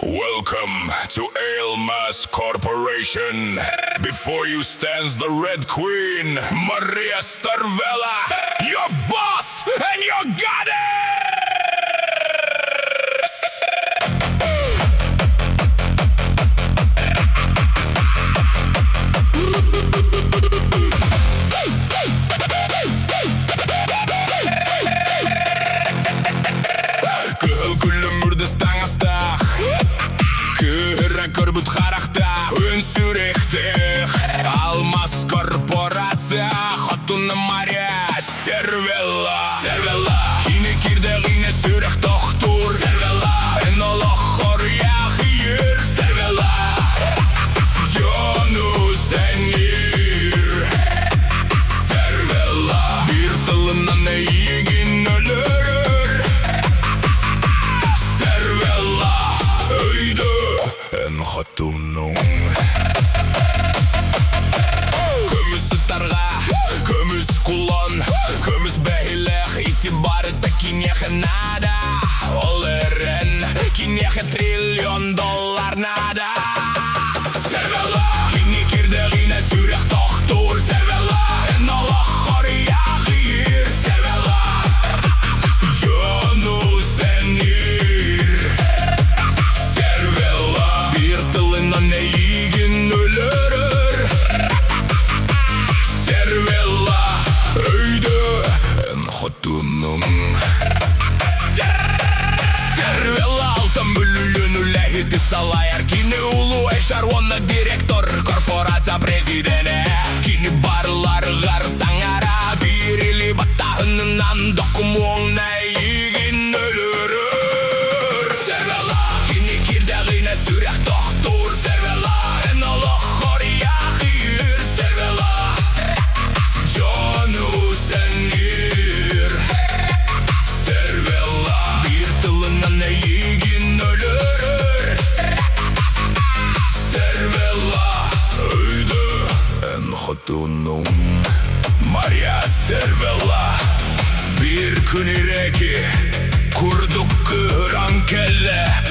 Welcome to Ailmas Corporation. Before you stands the Red Queen, Maria Starvella, your boss and your goddess! Көрбіт қарақта үнсі рехтех Алмаз корпорация Хотуны Мария Стервелла Кіне кирде ғіне сүрек тоқтур Эн олық хорияқ үйір Жону сәнір Бір тылынан егін өлір Өйді en hatунun Көмісі тарға, көміс құлан Көміс бәйләқ, итибары да кинеха нада Ол әрін, кинеха $1 trillion нада Сервела, кіне кирде ғіне сүрек тоқтур Сервела, en олақ хорияқ үйір Сервела, жону сәнір Тылынан егін өлірір Стервелла өйді ән хотуның Стервелла алтын бүлілін үләхеті салайар Кені ұлу шаруаны директор корпорация президені Кені барлар ғартаңара Бірілі баттағынынан докумуңна егін өлірір Стервелла кені кирдағына сүрек тоқтур Стервелла ән олық хорияқ үйір Стервелла жону сәнір Стервелла бір тылынан егін өлірір Стервелла өйді ән хотуның Мария Стервелла бір күн иреки Kurдuk kıhran kelle